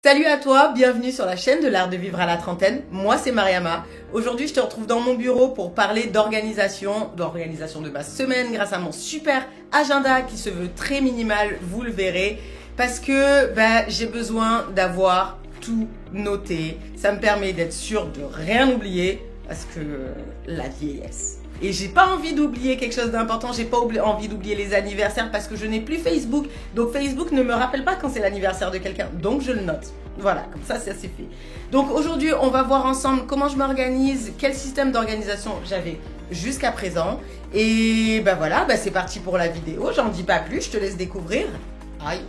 Salut à toi, bienvenue sur la chaîne de l'art de vivre à la trentaine. Moi c'est Mariama. Aujourd'hui je te retrouve dans mon bureau pour parler d'organisation de ma semaine grâce à mon super agenda qui se veut très minimal, vous le verrez. Parce que j'ai besoin d'avoir tout noté. Ça me permet d'être sûre de rien oublier parce que la vieillesse. Et j'ai pas envie d'oublier quelque chose d'important, j'ai pas envie d'oublier les anniversaires parce que je n'ai plus Facebook. Donc Facebook ne me rappelle pas quand c'est l'anniversaire de quelqu'un, donc je le note. Voilà, comme ça c'est fait. Donc aujourd'hui, on va voir ensemble comment je m'organise, quel système d'organisation j'avais jusqu'à présent. Et voilà, c'est parti pour la vidéo, j'en dis pas plus, je te laisse découvrir. Aïe.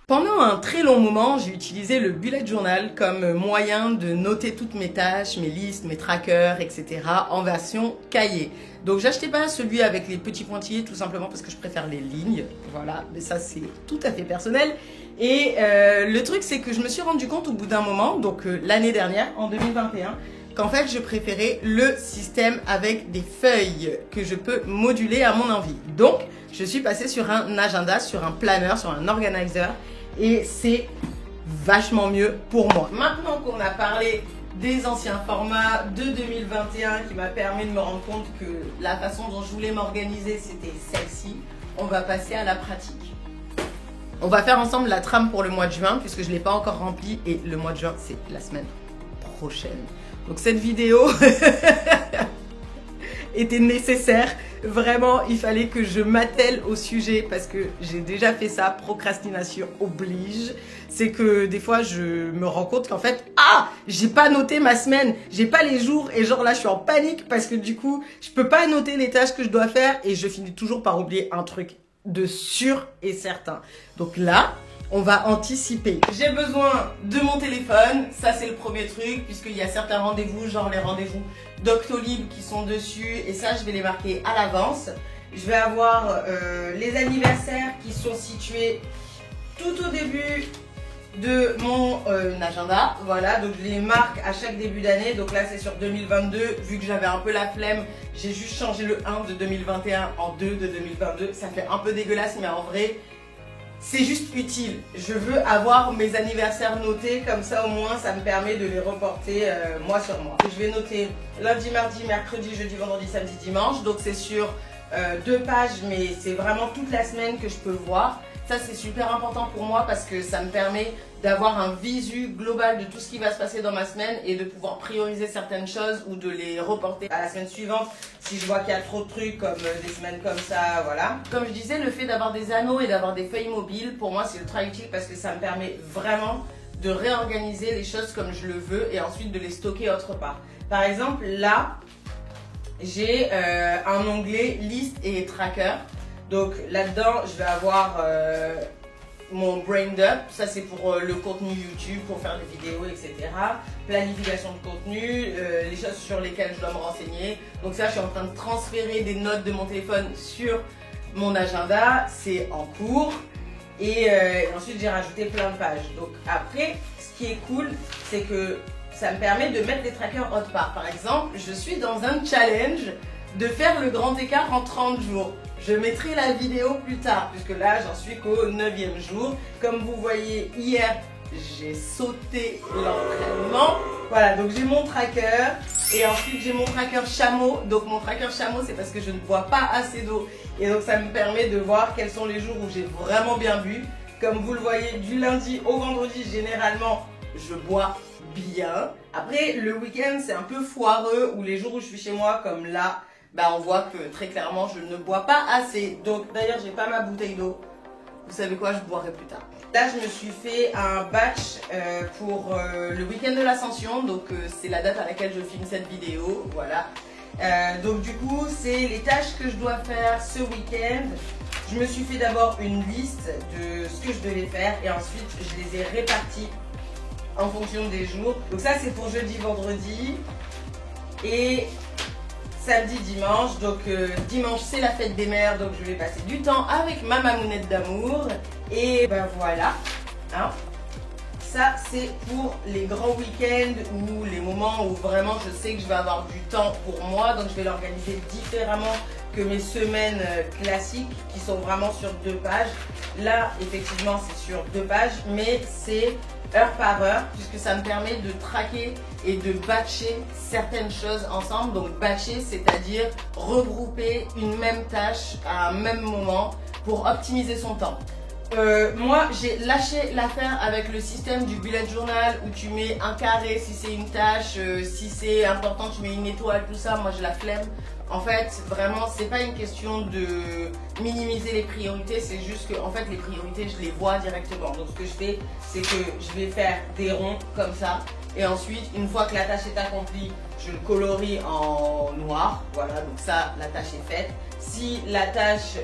Pendant un très long moment, j'ai utilisé le bullet journal comme moyen de noter toutes mes tâches, mes listes, mes trackers, etc. en version cahier. Donc j'achetais pas celui avec les petits pointillés tout simplement parce que je préfère les lignes. Voilà, mais ça c'est tout à fait personnel. Et le truc c'est que je me suis rendu compte au bout d'un moment, donc l'année dernière, en 2021, qu'en fait je préférais le système avec des feuilles que je peux moduler à mon envie. Donc je suis passée sur un agenda, sur un planner, sur un organizer. Et c'est vachement mieux pour moi. Maintenant qu'on a parlé des anciens formats de 2021 qui m'a permis de me rendre compte que la façon dont je voulais m'organiser c'était celle-ci, on va passer à la pratique. On va faire ensemble la trame pour le mois de juin puisque je ne l'ai pas encore remplie et le mois de juin c'est la semaine prochaine. Donc cette vidéo était nécessaire. Vraiment, il fallait que je m'attelle au sujet parce que j'ai déjà fait ça, procrastination oblige. C'est que des fois, je me rends compte qu'en fait, j'ai pas noté ma semaine, j'ai pas les jours et genre là, je suis en panique parce que du coup, je peux pas noter les tâches que je dois faire et je finis toujours par oublier un truc de sûr et certain. Donc là, on va anticiper. J'ai besoin de mon téléphone, ça c'est le premier truc, puisqu'il y a certains rendez-vous, genre les rendez-vous Doctolib qui sont dessus, et ça je vais les marquer à l'avance. Je vais avoir les anniversaires qui sont situés tout au début de mon agenda. Voilà, donc je les marque à chaque début d'année. Donc là c'est sur 2022, vu que j'avais un peu la flemme, j'ai juste changé le 1 de 2021 en 2 de 2022. Ça fait un peu dégueulasse, mais en vrai, c'est juste utile. Je veux avoir mes anniversaires notés, comme ça au moins ça me permet de les reporter mois sur mois. Je vais noter lundi, mardi, mercredi, jeudi, vendredi, samedi, dimanche. Donc c'est sur 2 pages, mais c'est vraiment toute la semaine que je peux voir. Ça c'est super important pour moi parce que ça me permet d'avoir un visu global de tout ce qui va se passer dans ma semaine et de pouvoir prioriser certaines choses ou de les reporter à la semaine suivante si je vois qu'il y a trop de trucs comme des semaines comme ça, voilà. Comme je disais, le fait d'avoir des anneaux et d'avoir des feuilles mobiles, pour moi c'est ultra utile parce que ça me permet vraiment de réorganiser les choses comme je le veux et ensuite de les stocker autre part. Par exemple, là, j'ai un onglet liste et tracker. Donc là-dedans, je vais avoir mon brain dump, ça c'est pour le contenu YouTube, pour faire des vidéos, etc. Planification de contenu, les choses sur lesquelles je dois me renseigner. Donc ça, je suis en train de transférer des notes de mon téléphone sur mon agenda, c'est en cours. Et ensuite, j'ai rajouté plein de pages. Donc après, ce qui est cool, c'est que ça me permet de mettre des trackers autre part. Par exemple, je suis dans un challenge de faire le grand écart en 30 jours. Je mettrai la vidéo plus tard, puisque là, j'en suis qu'au 9e jour. Comme vous voyez, hier, j'ai sauté l'entraînement. Voilà, donc j'ai mon tracker. Et ensuite, j'ai mon tracker chameau. Donc mon tracker chameau, c'est parce que je ne bois pas assez d'eau. Et donc, ça me permet de voir quels sont les jours où j'ai vraiment bien bu. Comme vous le voyez, du lundi au vendredi, généralement, je bois bien. Après, le week-end, c'est un peu foireux, ou les jours où je suis chez moi, comme là, on voit que très clairement je ne bois pas assez. Donc d'ailleurs j'ai pas ma bouteille d'eau. Vous savez quoi, je boirai plus tard. Là je me suis fait un batch pour le week-end de l'Ascension. Donc c'est la date à laquelle je filme cette vidéo. Voilà. Donc du coup c'est les tâches que je dois faire ce week-end. Je me suis fait d'abord une liste de ce que je devais faire et ensuite je les ai répartis en fonction des jours. Donc ça c'est pour jeudi, vendredi et samedi, dimanche. Donc dimanche c'est la fête des mères, donc je vais passer du temps avec ma mamounette d'amour. Et voilà, hein. ça, c'est pour les grands week-ends ou les moments où vraiment je sais que je vais avoir du temps pour moi. Donc, je vais l'organiser différemment que mes semaines classiques qui sont vraiment sur 2 pages. Là, effectivement, c'est sur 2 pages, mais c'est heure par heure puisque ça me permet de traquer et de batcher certaines choses ensemble. Donc, batcher, c'est-à-dire regrouper une même tâche à un même moment pour optimiser son temps. Moi, j'ai lâché l'affaire avec le système du bullet journal où tu mets un carré si c'est une tâche, si c'est important, tu mets une étoile, tout ça. Moi, j'ai la flemme. En fait, vraiment, c'est pas une question de minimiser les priorités, c'est juste que, en fait, les priorités, je les vois directement. Donc, ce que je fais, c'est que je vais faire des ronds comme ça. Et ensuite, une fois que la tâche est accomplie, je le colorie en noir. Voilà, donc ça, la tâche est faite. Si la tâche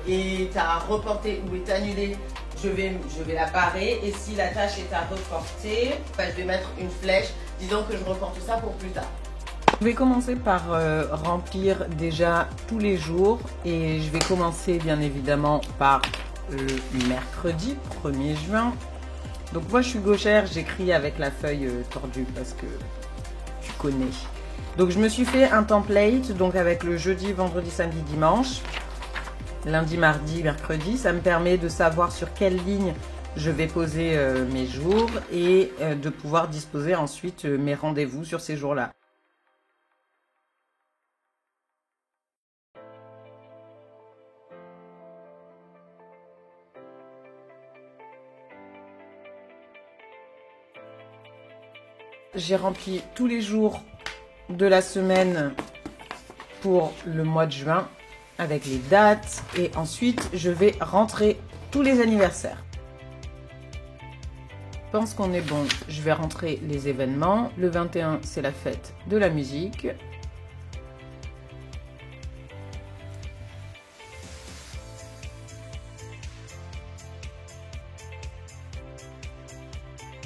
est à reporter ou est annulée, je vais la barrer. Et si la tâche est à reporter, je vais mettre une flèche disant que je reporte ça pour plus tard. Je vais commencer par remplir déjà tous les jours et je vais commencer bien évidemment par le mercredi 1er juin. Donc moi je suis gauchère, j'écris avec la feuille tordue parce que tu connais. Donc je me suis fait un template donc avec le jeudi, vendredi, samedi, dimanche, lundi, mardi, mercredi. Ça me permet de savoir sur quelle ligne je vais poser mes jours et de pouvoir disposer ensuite mes rendez-vous sur ces jours-là. J'ai rempli tous les jours de la semaine pour le mois de juin avec les dates et ensuite je vais rentrer tous les anniversaires. Je pense qu'on est bon. Je vais rentrer les événements. Le 21, c'est la fête de la musique.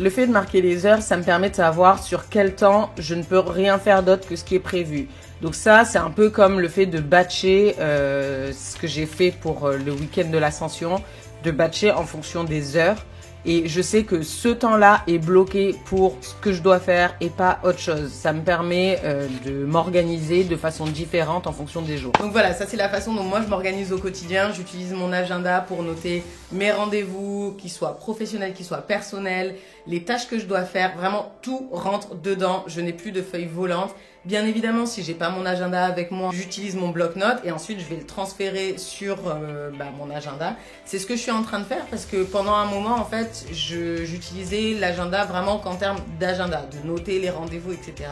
Le fait de marquer les heures, ça me permet de savoir sur quel temps je ne peux rien faire d'autre que ce qui est prévu. Donc ça, c'est un peu comme le fait de batcher ce que j'ai fait pour le week-end de l'Ascension, de batcher en fonction des heures. Et je sais que ce temps-là est bloqué pour ce que je dois faire et pas autre chose. Ça me permet de m'organiser de façon différente en fonction des jours. Donc voilà, ça c'est la façon dont moi je m'organise au quotidien. J'utilise mon agenda pour noter mes rendez-vous, qu'ils soient professionnels, qu'ils soient personnels, les tâches que je dois faire. Vraiment, tout rentre dedans. Je n'ai plus de feuilles volantes. Bien évidemment, si j'ai pas mon agenda avec moi, j'utilise mon bloc-notes et ensuite je vais le transférer sur mon agenda. C'est ce que je suis en train de faire parce que pendant un moment, en fait, j'utilisais l'agenda vraiment qu'en termes d'agenda, de noter les rendez-vous, etc.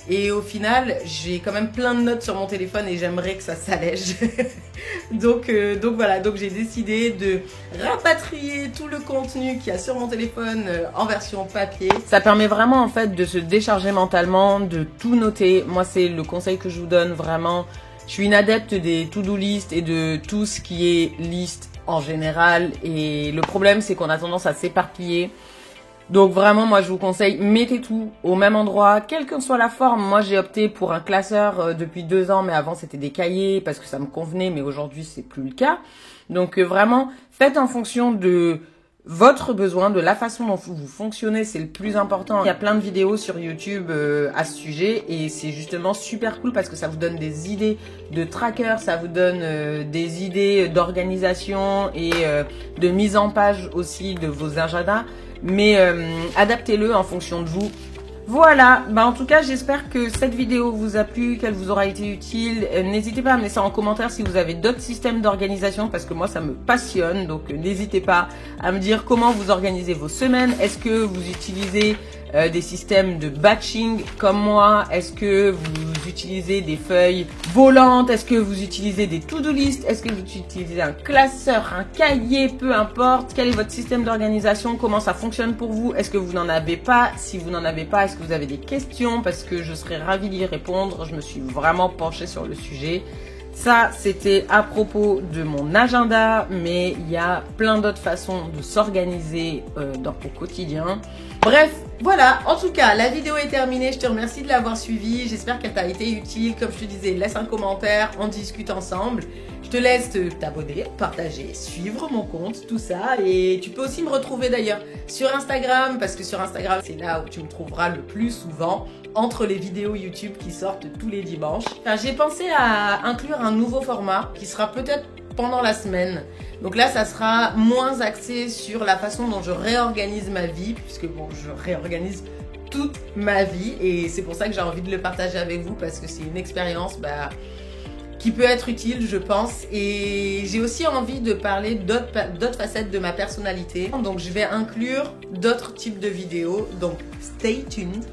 Et au final, j'ai quand même plein de notes sur mon téléphone et j'aimerais que ça s'allège. donc voilà, donc j'ai décidé de rapatrier tout le contenu qu'il y a sur mon téléphone en version papier. Ça permet vraiment en fait de se décharger mentalement, de tout noter. Moi, c'est le conseil que je vous donne vraiment. Je suis une adepte des to-do list et de tout ce qui est liste en général. Et le problème, c'est qu'on a tendance à s'éparpiller. Donc vraiment, moi, je vous conseille, mettez tout au même endroit, quelle que soit la forme. Moi, j'ai opté pour un classeur depuis 2 ans, mais avant, c'était des cahiers parce que ça me convenait, mais aujourd'hui, c'est plus le cas. Donc vraiment, faites en fonction de votre besoin, de la façon dont vous fonctionnez, c'est le plus important. Il y a plein de vidéos sur YouTube à ce sujet et c'est justement super cool parce que ça vous donne des idées de tracker, ça vous donne des idées d'organisation et de mise en page aussi de vos agendas. Mais adaptez-le en fonction de vous. Voilà, en tout cas j'espère que cette vidéo vous a plu, qu'elle vous aura été utile. N'hésitez pas à me laisser en commentaire si vous avez d'autres systèmes d'organisation parce que moi ça me passionne. Donc n'hésitez pas à me dire comment vous organisez vos semaines. Est-ce que vous utilisez des systèmes de batching comme moi? Est-ce que vous utilisez des feuilles volantes? Est-ce que vous utilisez des to-do list? Est-ce que vous utilisez un classeur, un cahier? Peu importe. Quel est votre système d'organisation? Comment ça fonctionne pour vous? Est-ce que vous n'en avez pas? Si vous n'en avez pas, est-ce que vous avez des questions? Parce que je serais ravie d'y répondre. Je me suis vraiment penchée sur le sujet. Ça, c'était à propos de mon agenda, mais il y a plein d'autres façons de s'organiser au quotidien. Bref, Voilà, en tout cas, la vidéo est terminée. Je te remercie de l'avoir suivie. J'espère qu'elle t'a été utile. Comme je te disais, laisse un commentaire, on discute ensemble. Je te laisse t'abonner, partager, suivre mon compte, tout ça. Et tu peux aussi me retrouver d'ailleurs sur Instagram, parce que sur Instagram, c'est là où tu me trouveras le plus souvent, entre les vidéos YouTube qui sortent tous les dimanches. Enfin, j'ai pensé à inclure un nouveau format qui sera peut-être pendant la semaine. Donc là, ça sera moins axé sur la façon dont je réorganise ma vie, puisque bon, je réorganise toute ma vie et c'est pour ça que j'ai envie de le partager avec vous, parce que c'est une expérience qui peut être utile, je pense. Et j'ai aussi envie de parler d'autres facettes de ma personnalité. Donc je vais inclure d'autres types de vidéos. Donc stay tuned.